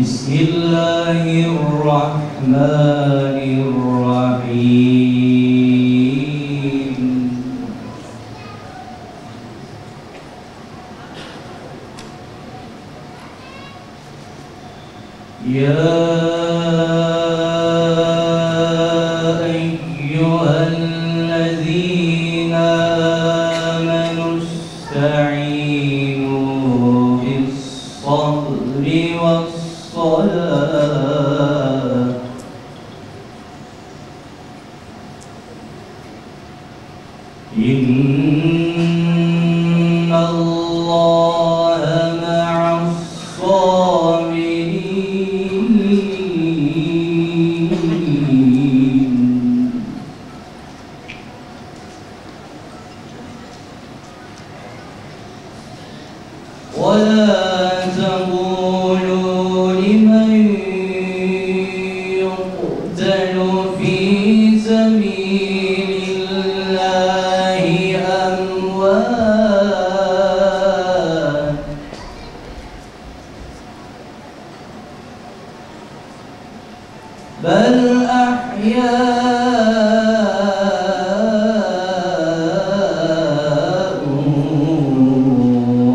بسم الله الرحمن الرحيم يا أيها الذين آمنوا استعينوا بالصبر والصلاة إن الله مع الصابرين ولا تقولوا لمن يقتل في سبيل الله أموات بل أحياء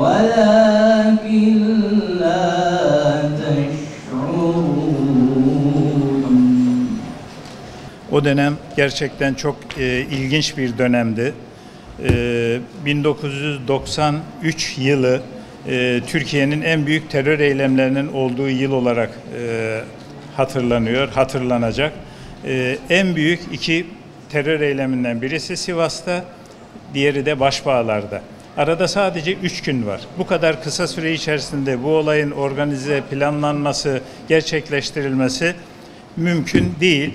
ولكن لا تشعرون. O dönem gerçekten çok ilginç bir dönemdi. 1993 yılı Türkiye'nin en büyük terör eylemlerinin olduğu yıl olarak hatırlanacak. En büyük iki terör eyleminden birisi Sivas'ta, diğeri de Başbağlar'da. Arada sadece 3 gün var. Bu kadar kısa süre içerisinde bu olayın organize, planlanması, gerçekleştirilmesi mümkün değil.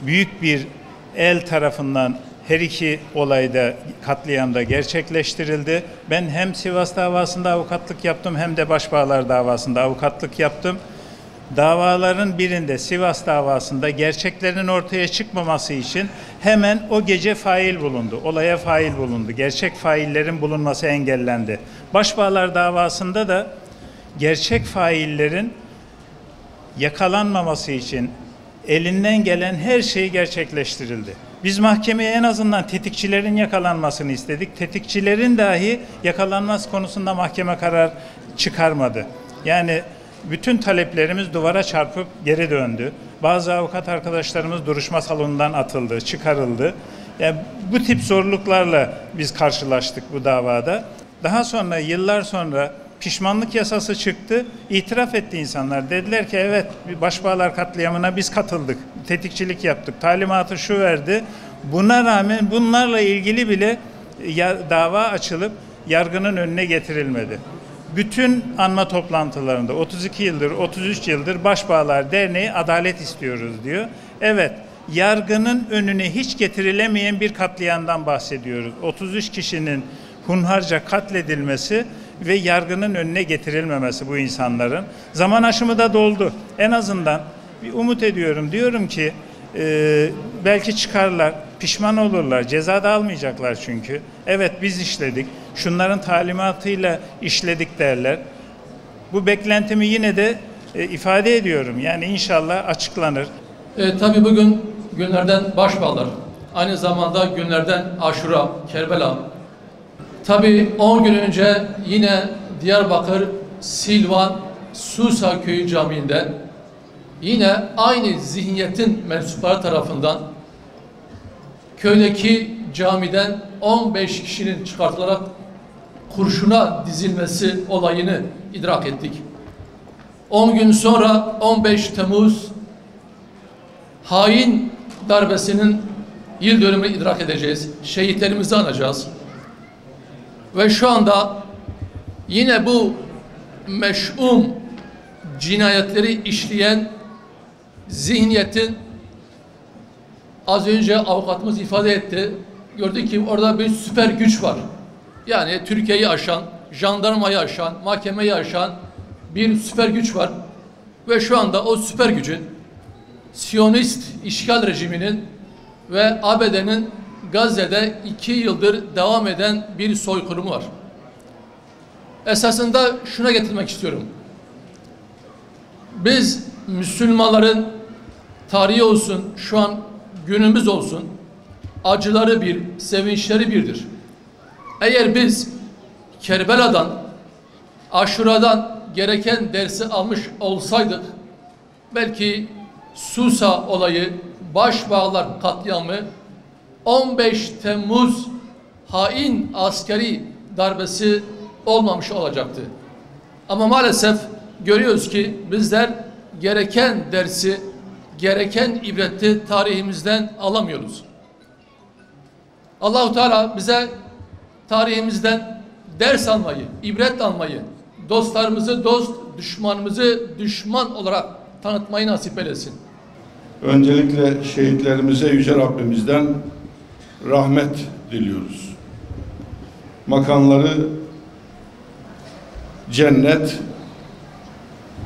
Büyük bir el tarafından her iki olayda, katliamda gerçekleştirildi. Ben hem Sivas davasında avukatlık yaptım hem de Başbağlar davasında avukatlık yaptım. Davaların birinde, Sivas davasında, gerçeklerin ortaya çıkmaması için hemen o gece fail bulundu. Olaya fail bulundu. Gerçek faillerin bulunması engellendi. Başbağlar davasında da gerçek faillerin yakalanmaması için elinden gelen her şey gerçekleştirildi. Biz mahkemeye en azından tetikçilerin yakalanmasını istedik. Tetikçilerin dahi yakalanması konusunda mahkeme karar çıkarmadı. Yani bütün taleplerimiz duvara çarpıp geri döndü. Bazı avukat arkadaşlarımız duruşma salonundan atıldı, çıkarıldı. Yani bu tip zorluklarla biz karşılaştık bu davada. Daha sonra, yıllar sonra pişmanlık yasası çıktı. İtiraf etti insanlar. Dediler ki evet, Başbağlar katliamına biz katıldık. Tetikçilik yaptık. Talimatı şu verdi. Buna rağmen bunlarla ilgili bile dava açılıp yargının önüne getirilmedi. Bütün anma toplantılarında 32 yıldır, 33 yıldır Başbağlar Derneği adalet istiyoruz diyor. Evet, yargının önüne hiç getirilemeyen bir katliamdan bahsediyoruz. 33 kişinin hunharca katledilmesi ve yargının önüne getirilmemesi bu insanların. Zaman aşımı da doldu. En azından bir umut ediyorum. Diyorum ki belki çıkarlar, pişman olurlar, ceza da almayacaklar çünkü. Evet biz işledik, şunların talimatıyla işledik derler. Bu beklentimi yine de ifade ediyorum. Yani inşallah açıklanır. Tabii bugün günlerden Başbağlar, aynı zamanda günlerden Aşura, Kerbela. Tabii 10 gün önce yine Diyarbakır, Silvan, Susa Köyü Camii'nde yine aynı zihniyetin mensupları tarafından köydeki camiden 15 kişinin çıkartılarak kurşuna dizilmesi olayını idrak ettik. 10 gün sonra 15 Temmuz hain darbesinin yıl dönümünü idrak edeceğiz. Şehitlerimizi anacağız. Ve şu anda yine bu meş'um cinayetleri işleyen zihniyetin, az önce avukatımız ifade etti, gördük ki orada bir süper güç var. Yani Türkiye'yi aşan, jandarmayı aşan, mahkemeyi aşan bir süper güç var. Ve şu anda o süper gücün Siyonist işgal rejiminin ve ABD'nin Gazze'de 2 yıldır devam eden bir soykırımı var. Esasında şuna getirmek istiyorum. Biz Müslümanların tarihi olsun, şu an günümüz olsun, acıları bir, sevinçleri birdir. Eğer biz Kerbela'dan, Aşura'dan gereken dersi almış olsaydık, belki Susa olayı, Başbağlar katliamı, 15 Temmuz hain askeri darbesi olmamış olacaktı. Ama maalesef görüyoruz ki bizler gereken dersi, gereken ibreti tarihimizden alamıyoruz. Allahu Teala bize tarihimizden ders almayı, ibret almayı, dostlarımızı dost, düşmanımızı düşman olarak tanıtmayı nasip eylesin. Öncelikle şehitlerimize Yüce Rabbimizden rahmet diliyoruz. Makamları cennet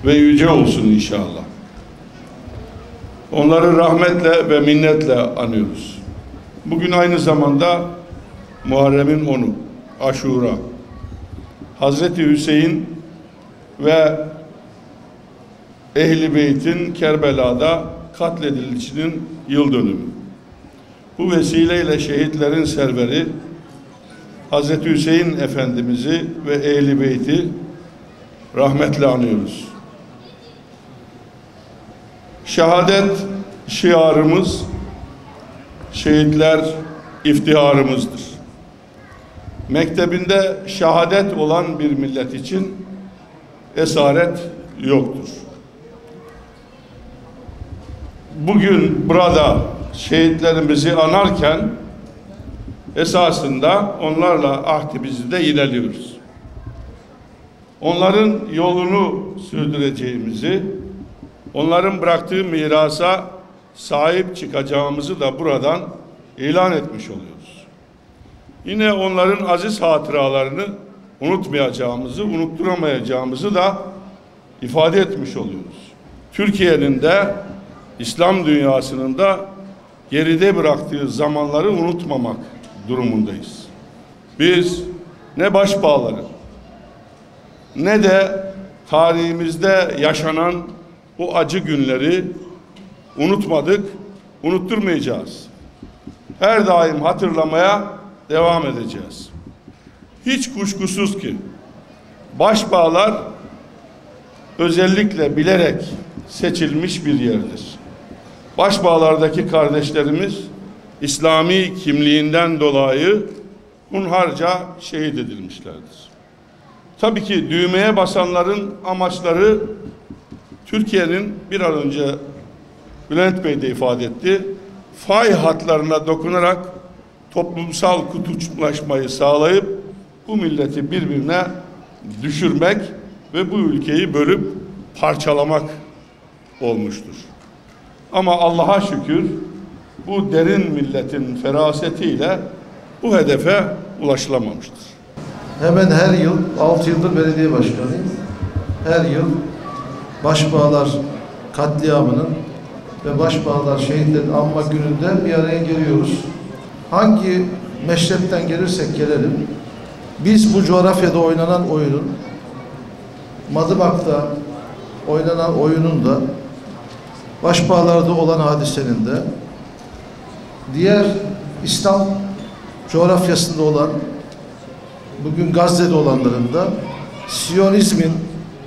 ve yüce olsun inşallah. Onları rahmetle ve minnetle anıyoruz. Bugün aynı zamanda Muharrem'in 10'u, Aşura. Hazreti Hüseyin ve Ehl-i Beyt'in Kerbela'da katledilişinin yıl dönümü. Bu vesileyle şehitlerin serveri Hazreti Hüseyin Efendimiz'i ve Ehl-i Beyt'i rahmetle anıyoruz. Şehadet şiarımız, şehitler iftiharımızdır. Mektebinde şehadet olan bir millet için esaret yoktur. Bugün burada şehitlerimizi anarken esasında onlarla ahdimizi de yineliyoruz. Onların yolunu sürdüreceğimizi, onların bıraktığı mirasa sahip çıkacağımızı da buradan ilan etmiş oluyoruz. Yine onların aziz hatıralarını unutmayacağımızı, unutturamayacağımızı da ifade etmiş oluyoruz. Türkiye'nin de İslam dünyasının da geride bıraktığı zamanları unutmamak durumundayız. Biz ne başbağları ne de tarihimizde yaşanan o acı günleri unutmadık, unutturmayacağız. Her daim hatırlamaya devam edeceğiz. Hiç kuşkusuz ki başbağlar özellikle bilerek seçilmiş bir yerdir. Başbağlardaki kardeşlerimiz İslami kimliğinden dolayı hunharca şehit edilmişlerdir. Tabii ki düğmeye basanların amaçları Türkiye'nin bir an önce Bülent Bey de ifade etti, fay hatlarına dokunarak toplumsal kutuplaşmayı sağlayıp bu milleti birbirine düşürmek ve bu ülkeyi bölüp parçalamak olmuştur. Ama Allah'a şükür bu derin milletin ferasetiyle bu hedefe ulaşılamamıştır. Hemen her yıl, 6 yıldır belediye başkanıyım. Her yıl Başbağlar katliamının ve Başbağlar şehitlerin anma gününde bir araya geliyoruz. Hangi meşrepten gelirsek gelelim, biz bu coğrafyada oynanan oyunun, Madımak'ta oynanan oyunun da, Başbağlar'da olan hadisenin de, diğer İslam coğrafyasında olan, bugün Gazze'de olanların da, Siyonizmin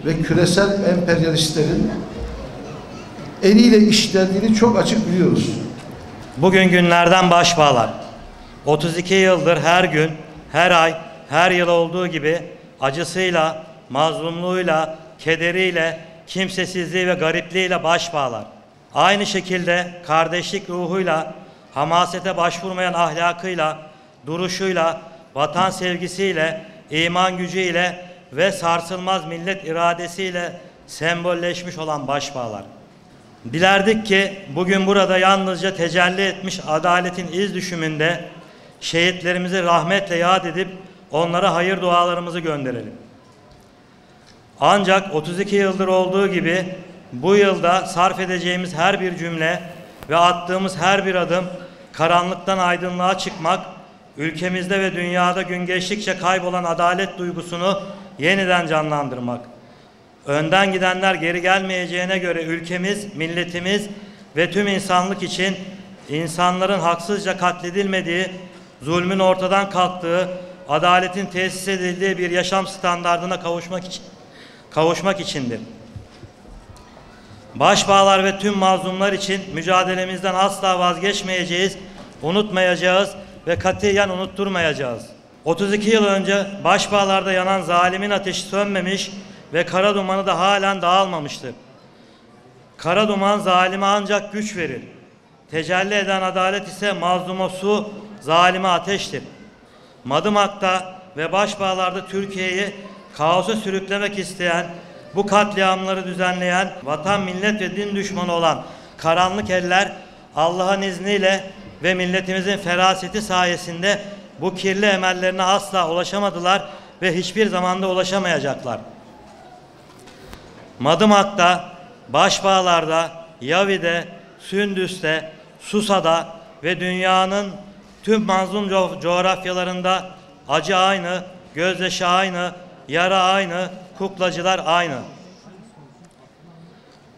ve küresel emperyalistlerin eliyle işlendiğini çok açık biliyoruz. Bugün günlerden başbağlar. 32 yıldır her gün, her ay, her yıl olduğu gibi acısıyla, mazlumluğuyla, kederiyle, kimsesizliği ve garipliğiyle başbağlar. Aynı şekilde kardeşlik ruhuyla, hamasete başvurmayan ahlakıyla, duruşuyla, vatan sevgisiyle, iman gücüyle ve sarsılmaz millet iradesiyle sembolleşmiş olan başbağlar. Dilerdik ki bugün burada yalnızca tecelli etmiş adaletin iz düşümünde şehitlerimizi rahmetle yad edip onlara hayır dualarımızı gönderelim. Ancak 32 yıldır olduğu gibi bu yılda sarf edeceğimiz her bir cümle ve attığımız her bir adım karanlıktan aydınlığa çıkmak, ülkemizde ve dünyada gün geçtikçe kaybolan adalet duygusunu yeniden canlandırmak, Önden gidenler geri gelmeyeceğine göre ülkemiz, milletimiz ve tüm insanlık için insanların haksızca katledilmediği, zulmün ortadan kalktığı, adaletin tesis edildiği bir yaşam standardına kavuşmak içindir. Başbağlar ve tüm mazlumlar için mücadelemizden asla vazgeçmeyeceğiz, unutmayacağız ve katiyen unutturmayacağız. 32 yıl önce Başbağlar'da yanan zalimin ateşi sönmemiş ve kara dumanı da halen dağılmamıştır. Kara duman zalime ancak güç verir. Tecelli eden adalet ise mazluma su, zalime ateştir. Madımak'ta ve Başbağlar'da Türkiye'yi kaosa sürüklemek isteyen, bu katliamları düzenleyen, vatan, millet ve din düşmanı olan karanlık eller Allah'ın izniyle ve milletimizin feraseti sayesinde bu kirli emellerine asla ulaşamadılar ve hiçbir zamanda ulaşamayacaklar. Madımak'ta, Başbağlar'da, Yavi'de, Sündüs'te, Susa'da ve dünyanın tüm mazlum coğrafyalarında acı aynı, gözyaşı aynı, yara aynı, kuklacılar aynı.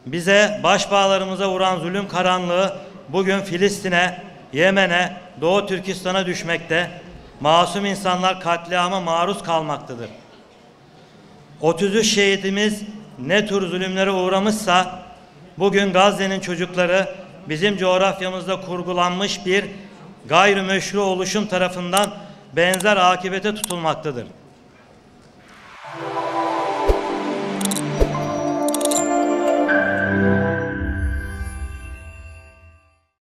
Bize, başbağlarımıza vuran zulüm karanlığı bugün Filistin'e, Yemen'e, Doğu Türkistan'a düşmekte, masum insanlar katliama maruz kalmaktadır. 33 şehidimiz ne tür zulümlere uğramışsa, bugün Gazze'nin çocukları bizim coğrafyamızda kurgulanmış bir gayrimeşru oluşum tarafından benzer akibete tutulmaktadır.